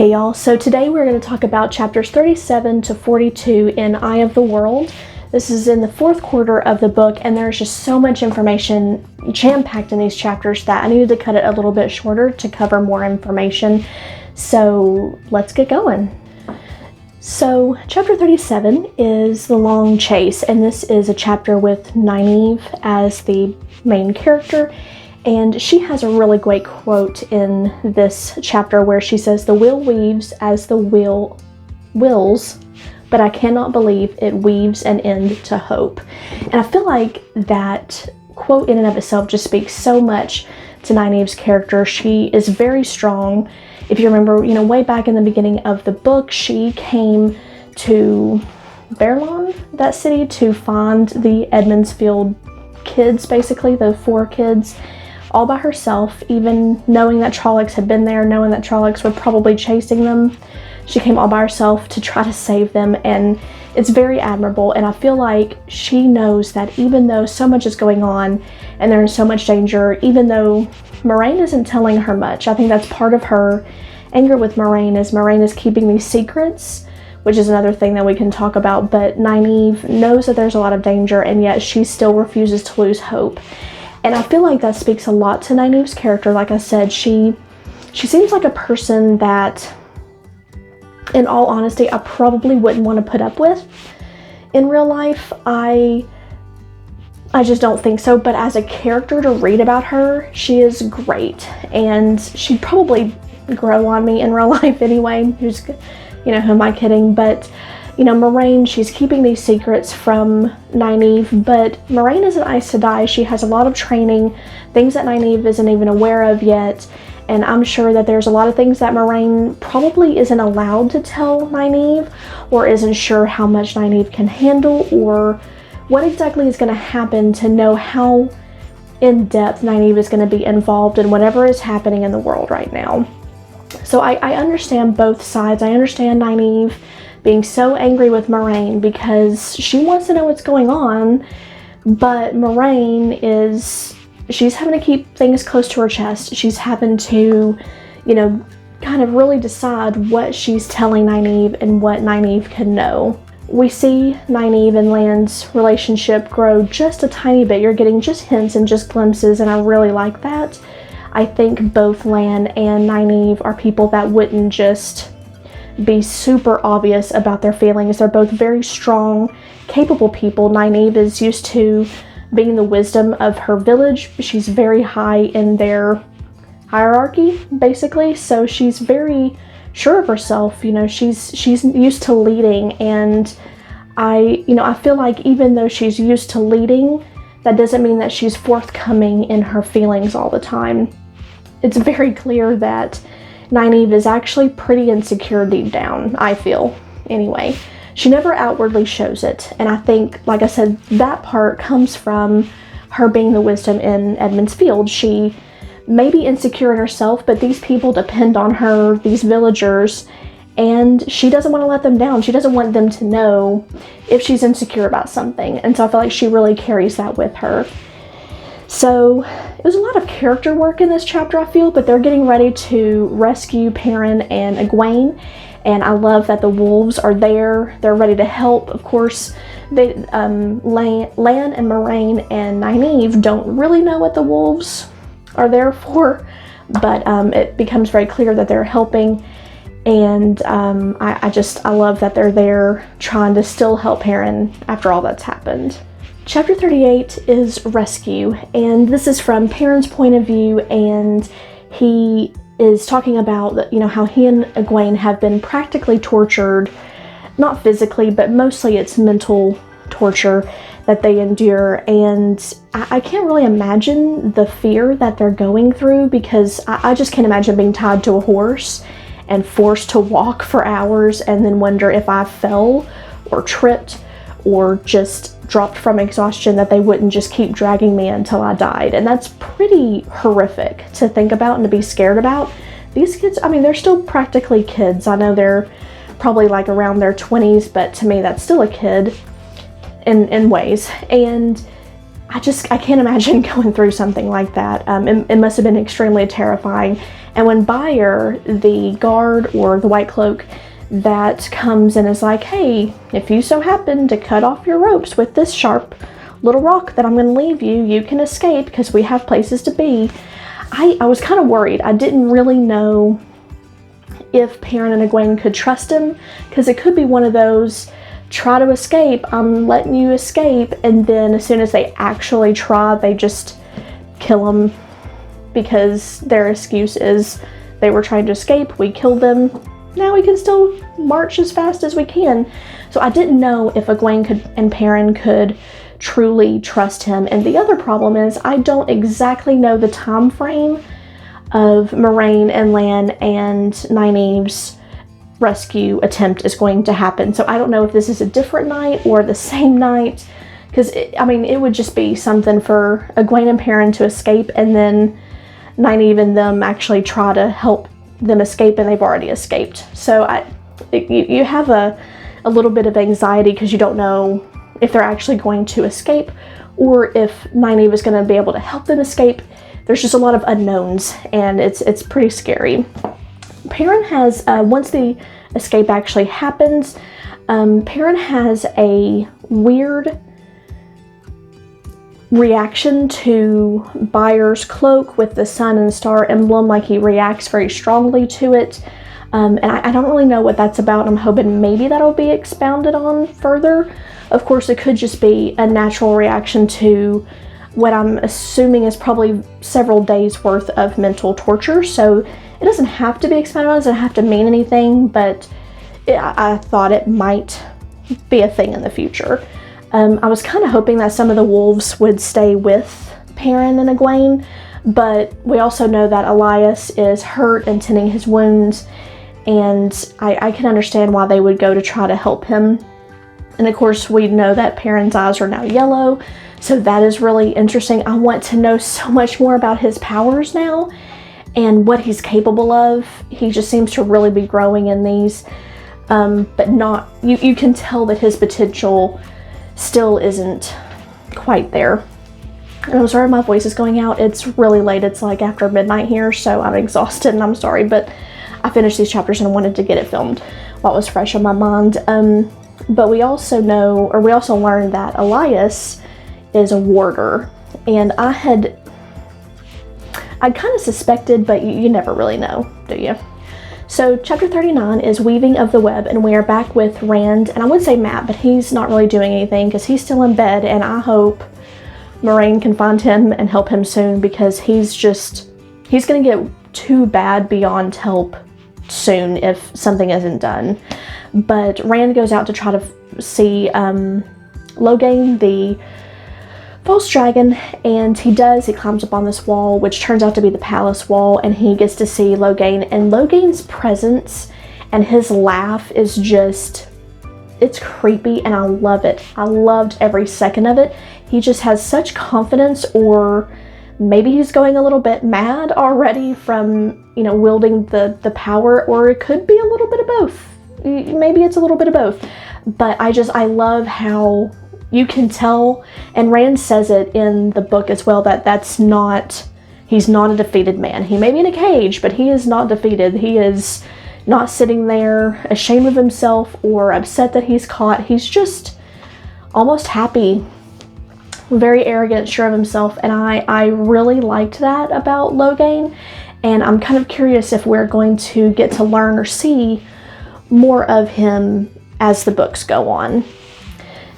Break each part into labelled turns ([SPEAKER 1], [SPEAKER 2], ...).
[SPEAKER 1] Hey y'all, so today we're going to talk about chapters 37 to 42 in Eye of the World. This is in the fourth quarter of the book, and there's just so much information jam-packed in these chapters that I needed to cut it a little bit shorter to cover more information. So let's get going. So chapter 37 is The Long Chase, and this is a chapter with Nynaeve as the main character. And she has a really great quote in this chapter where she says, "The wheel weaves as the wheel wills, but I cannot believe it weaves an end to hope." And I feel like that quote in and of itself just speaks so much to Nynaeve's character. She is very strong. If you remember, way back in the beginning of the book, she came to Everland, that city, to find the Edmondsfield kids, basically, the 4 kids, all by herself, even knowing that Trollocs had been there, knowing that Trollocs were probably chasing them. She came all by herself to try to save them, and it's very admirable. And I feel like she knows that even though so much is going on and they're in so much danger, even though Moraine isn't telling her much, I think that's part of her anger with Moraine is keeping these secrets, which is another thing that we can talk about. But Nynaeve knows that there's a lot of danger, and yet she still refuses to lose hope. And I feel like that speaks a lot to Nynaeve's character. Like I said, she seems like a person that, in all honesty, I probably wouldn't want to put up with in real life. I just don't think so. But as a character to read about her, she is great. And she'd probably grow on me in real life anyway. Who am I kidding? But Moraine, she's keeping these secrets from Nynaeve, but Moraine isn't Aes Sedai. She has a lot of training, things that Nynaeve isn't even aware of yet, and I'm sure that there's a lot of things that Moraine probably isn't allowed to tell Nynaeve, or isn't sure how much Nynaeve can handle, or what exactly is going to happen to know how in-depth Nynaeve is going to be involved in whatever is happening in the world right now. So I understand both sides. I understand Nynaeve being so angry with Moraine because she wants to know what's going on, but Moraine she's having to keep things close to her chest. She's having to, kind of really decide what she's telling Nynaeve and what Nynaeve can know. We see Nynaeve and Lan's relationship grow just a tiny bit. You're getting just hints and just glimpses, and I really like that. I think both Lan and Nynaeve are people that wouldn't just be super obvious about their feelings. They're both very strong, capable people. Nynaeve is used to being the wisdom of her village. She's very high in their hierarchy, basically, so she's very sure of herself. She's used to leading, and I feel like even though she's used to leading, that doesn't mean that she's forthcoming in her feelings all the time. It's very clear that Nynaeve is actually pretty insecure deep down, I feel. Anyway, she never outwardly shows it. And I think, like I said, that part comes from her being the wisdom in Edmondsfield. She may be insecure in herself, but these people depend on her, these villagers, and she doesn't want to let them down. She doesn't want them to know if she's insecure about something. And so I feel like she really carries that with her. So it was a lot of character work in this chapter, I feel, but they're getting ready to rescue Perrin and Egwene, and I love that the wolves are there. They're ready to help. Of course, Lan and Moraine and Nynaeve don't really know what the wolves are there for, but it becomes very clear that they're helping, and I love that they're there trying to still help Perrin after all that's happened. Chapter 38 is Rescue, and this is from Perrin's point of view, and he is talking about how he and Egwene have been practically tortured, not physically, but mostly it's mental torture that they endure, and I can't really imagine the fear that they're going through, because I just can't imagine being tied to a horse and forced to walk for hours and then wonder if I fell or tripped or just dropped from exhaustion, that they wouldn't just keep dragging me until I died. And that's pretty horrific to think about and to be scared about. These kids, they're still practically kids. I know they're probably like around their 20s, but to me that's still a kid in ways. And I can't imagine going through something like that. It must have been extremely terrifying. And when Buyer, the guard or the White Cloak that comes and is like, hey, if you so happen to cut off your ropes with this sharp little rock that I'm going to leave you, you can escape because we have places to be. I was kind of worried. I didn't really know if Perrin and Egwene could trust him, because it could be one of those, try to escape, I'm letting you escape, and then as soon as they actually try, they just kill him because their excuse is they were trying to escape, we killed them, now we can still march as fast as we can. So I didn't know if Egwene and Perrin could truly trust him. And the other problem is I don't exactly know the time frame of Moiraine and Lan and Nynaeve's rescue attempt is going to happen. So I don't know if this is a different night or the same night, because it would just be something for Egwene and Perrin to escape and then Nynaeve and them actually try to help them escape, and they've already escaped. So you have a little bit of anxiety because you don't know if they're actually going to escape or if Nynaeve is going to be able to help them escape. There's just a lot of unknowns, and it's pretty scary. Perrin has, once the escape actually happens, Perrin has a weird reaction to Buyer's cloak with the sun and star emblem. Like, he reacts very strongly to it. And I don't really know what that's about. I'm hoping maybe that'll be expounded on further. Of course, it could just be a natural reaction to what I'm assuming is probably several days worth of mental torture. So it doesn't have to be expounded on, it doesn't have to mean anything, but I thought it might be a thing in the future. I was kind of hoping that some of the wolves would stay with Perrin and Egwene, but we also know that Elias is hurt and tending his wounds, and I can understand why they would go to try to help him. And of course, we know that Perrin's eyes are now yellow, so that is really interesting. I want to know so much more about his powers now and what he's capable of. He just seems to really be growing in these, but not, you can tell that his potential still isn't quite there. And I'm sorry my voice is going out. It's really late. It's like after midnight here, so I'm exhausted and I'm sorry, but I finished these chapters and I wanted to get it filmed while it was fresh on my mind. But we also know, or we also learned that Elias is a warder, and I kind of suspected, but you never really know, do you? So chapter 39 is Weaving of the Web, and we are back with Rand, and I would say Matt, but he's not really doing anything because he's still in bed, and I hope Moiraine can find him and help him soon, because he's gonna get too bad beyond help soon if something isn't done. But Rand goes out to try to see Logain, the false dragon, and he climbs up on this wall, which turns out to be the palace wall, and he gets to see Logain, and Logain's presence and his laugh is just, it's creepy, and I love it. I loved every second of it. He just has such confidence, or maybe he's going a little bit mad already from, wielding the power, or it could be a little bit of both. Maybe it's a little bit of both, but I love how you can tell, and Rand says it in the book as well, that he's not a defeated man. He may be in a cage, but he is not defeated. He is not sitting there ashamed of himself or upset that he's caught. He's just almost happy, very arrogant, sure of himself, and I really liked that about Logain, and I'm kind of curious if we're going to get to learn or see more of him as the books go on.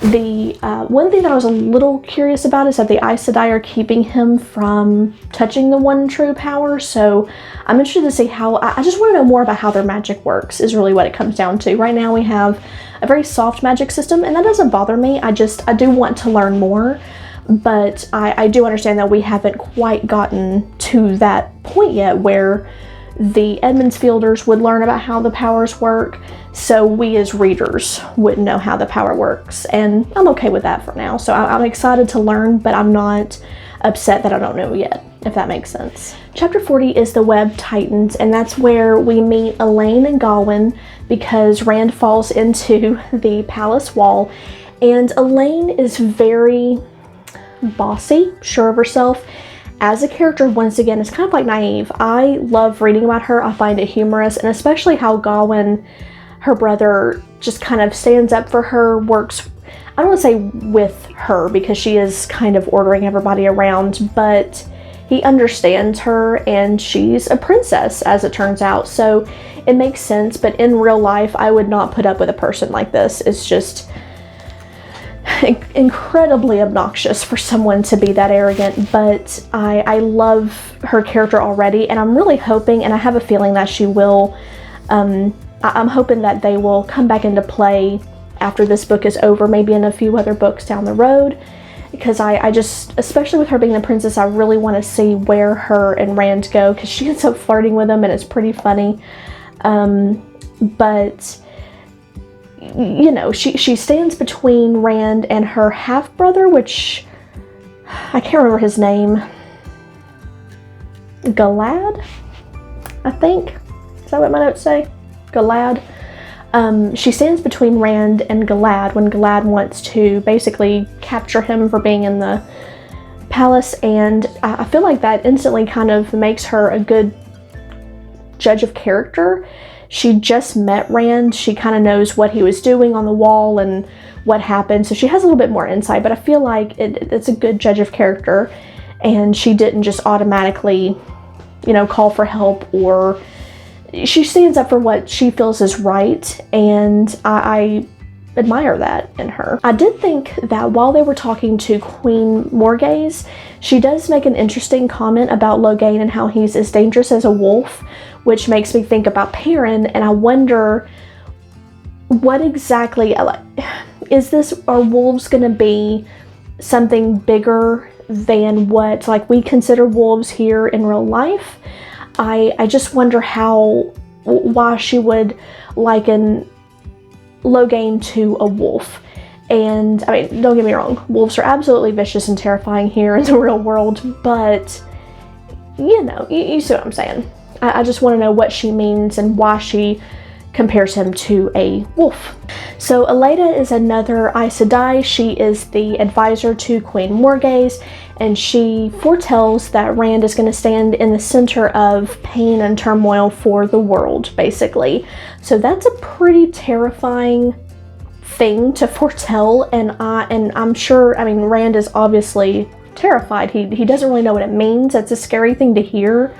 [SPEAKER 1] The one thing that I was a little curious about is that the Aes Sedai are keeping him from touching the one true power, so I'm interested to see how, I just want to know more about how their magic works, is really what it comes down to. Right now we have a very soft magic system, and that doesn't bother me. I do want to learn more, but I do understand that we haven't quite gotten to that point yet where the Edmonds Fielders would learn about how the powers work, so we as readers wouldn't know how the power works, and I'm okay with that for now. So I'm excited to learn, but I'm not upset that I don't know yet, if that makes sense. Chapter 40 is the Web Titans, and that's where we meet Elaine and Gawain, because Rand falls into the palace wall, and Elaine is very bossy, sure of herself, as a character, once again, is kind of like naive. I love reading about her. I find it humorous, and especially how Gawain, her brother, just kind of stands up for her, works, I don't want to say with her, because she is kind of ordering everybody around, but he understands her, and she's a princess, as it turns out, so it makes sense. But in real life, I would not put up with a person like this. It's just incredibly obnoxious for someone to be that arrogant, but I love her character already, and I'm really hoping, and I have a feeling that she will, I'm hoping that they will come back into play after this book is over, maybe in a few other books down the road, because I just, especially with her being the princess, I really want to see where her and Rand go, because she ends up flirting with him, and it's pretty funny. But you know, she stands between Rand and her half-brother, which I can't remember his name. Galad, I think. Is that what my notes say? Galad. She stands between Rand and Galad when Galad wants to basically capture him for being in the palace, and I feel like that instantly kind of makes her a good judge of character. She just met Rand. She kind of knows what he was doing on the wall and what happened, so she has a little bit more insight, but I feel like it's a good judge of character, and she didn't just automatically, you know, call for help, or she stands up for what she feels is right, and I admire that in her. I did think that while they were talking to Queen Morgase, she does make an interesting comment about Logain and how he's as dangerous as a wolf, which makes me think about Perrin, and I wonder what exactly, is this, are wolves going to be something bigger than what, like, we consider wolves here in real life? I just wonder why she would liken Logain to a wolf. And I mean, don't get me wrong, wolves are absolutely vicious and terrifying here in the real world, but you know, you see what I'm saying. I just want to know what she means and why she compares him to a wolf. So Elaida is another Aes Sedai. She is the advisor to Queen Morgase, and she foretells that Rand is going to stand in the center of pain and turmoil for the world, basically. So that's a pretty terrifying thing to foretell, and I'm sure, I mean, Rand is obviously terrified. He doesn't really know what it means. That's a scary thing to hear,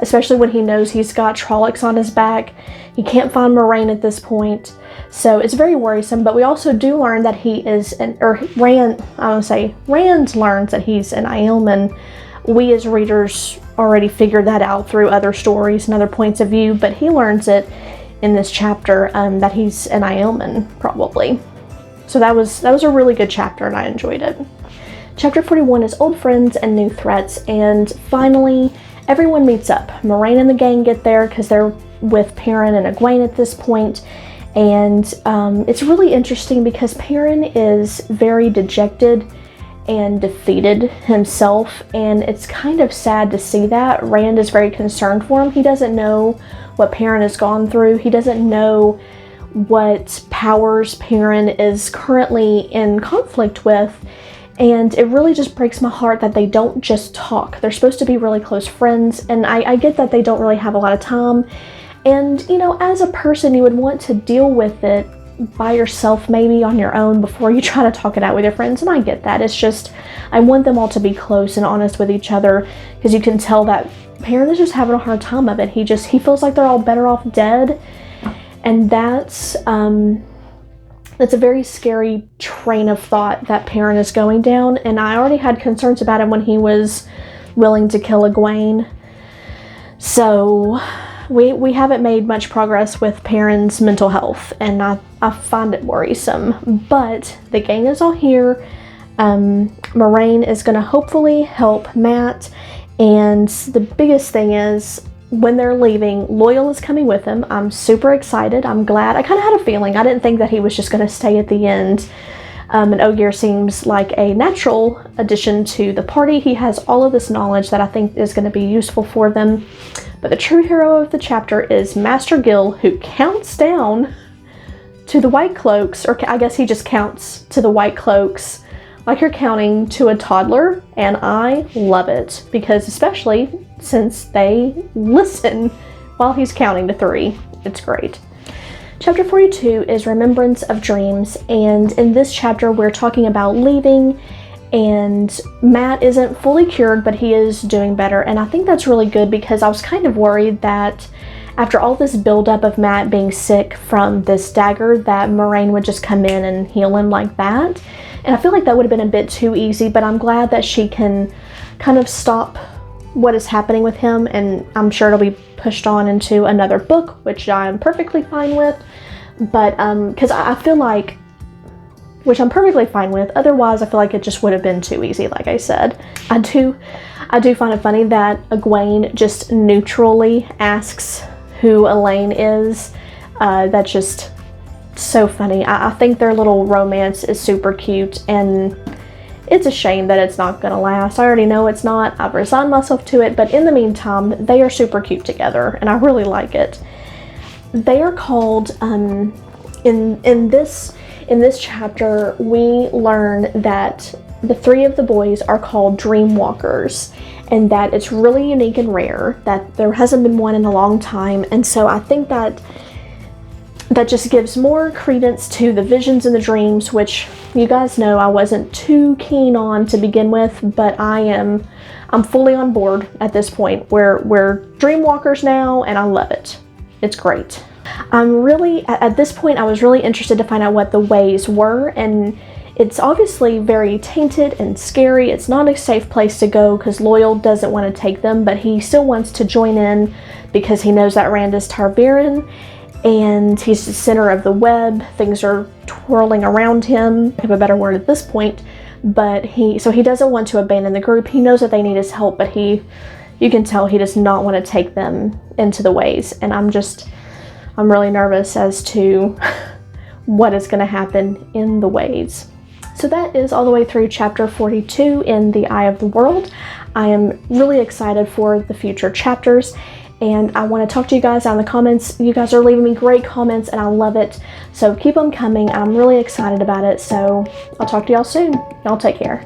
[SPEAKER 1] especially when he knows he's got Trollocs on his back. He can't find Moraine at this point, so it's very worrisome. But we also do learn that he is Rand learns that he's an Aielman. We as readers already figured that out through other stories and other points of view, but he learns it in this chapter, that he's an Aielman, probably. So that was a really good chapter, and I enjoyed it. Chapter 41 is Old Friends and New Threats, and finally everyone meets up. Moraine and the gang get there because they're with Perrin and Egwene at this point, and it's really interesting because Perrin is very dejected and defeated himself, and it's kind of sad to see that. Rand is very concerned for him. He doesn't know what Perrin has gone through. He doesn't know what powers Perrin is currently in conflict with, and it really just breaks my heart that they don't just talk. They're supposed to be really close friends, and I get that they don't really have a lot of time, and you know, as a person, you would want to deal with it by yourself, maybe on your own, before you try to talk it out with your friends, and I get that. It's just, I want them all to be close and honest with each other, because you can tell that Perrin is just having a hard time of it. He feels like they're all better off dead, and that's a very scary train of thought that Perrin is going down, and I already had concerns about him when he was willing to kill Egwene. So we haven't made much progress with Perrin's mental health, and I find it worrisome. But the gang is all here. Moraine is going to hopefully help Matt, and the biggest thing is, when they're leaving, Loyal is coming with him. I'm super excited. I'm glad. I kind of had a feeling. I didn't think that he was just going to stay at the end. And Ogier seems like a natural addition to the party. He has all of this knowledge that I think is going to be useful for them. But the true hero of the chapter is Master Gil, who counts down to the White Cloaks, or I guess he just counts to the White Cloaks like you're counting to a toddler, and I love it, because especially since they listen while he's counting to 3. It's great. Chapter 42 is Remembrance of Dreams, and in this chapter we're talking about leaving, and Matt isn't fully cured, but he is doing better, and I think that's really good, because I was kind of worried that after all this buildup of Matt being sick from this dagger, that Moraine would just come in and heal him like that. And I feel like that would have been a bit too easy, but I'm glad that she can kind of stop what is happening with him, and I'm sure it'll be pushed on into another book, which I'm perfectly fine with. But because I feel like, which I'm perfectly fine with, otherwise I feel like it just would have been too easy, like I said. I do find it funny that Egwene just neutrally asks who Elaine is. That's just so funny. I think their little romance is super cute, and it's a shame that it's not gonna last. I already know it's not. I've resigned myself to it, but in the meantime, they are super cute together, and I really like it. They are called, in this chapter, we learn that the 3 of the boys are called Dreamwalkers, and that it's really unique and rare, that there hasn't been one in a long time. And so I think that just gives more credence to the visions and the dreams, which you guys know I wasn't too keen on to begin with, but I'm fully on board at this point. We're Dreamwalkers now, and I love it. It's great. At this point, I was really interested to find out what the ways were, and it's obviously very tainted and scary. It's not a safe place to go, because Loyal doesn't want to take them, but he still wants to join in because he knows that Rand is Targaryen, and he's the center of the web. Things are twirling around him, I have a better word at this point, but he doesn't want to abandon the group. He knows that they need his help, but you can tell he does not want to take them into the ways, and I'm really nervous as to what is going to happen in the ways. So that is all the way through chapter 42 in The Eye of the World. I am really excited for the future chapters, and I want to talk to you guys down in the comments. You guys are leaving me great comments, and I love it. So keep them coming. I'm really excited about it. So I'll talk to y'all soon. Y'all take care.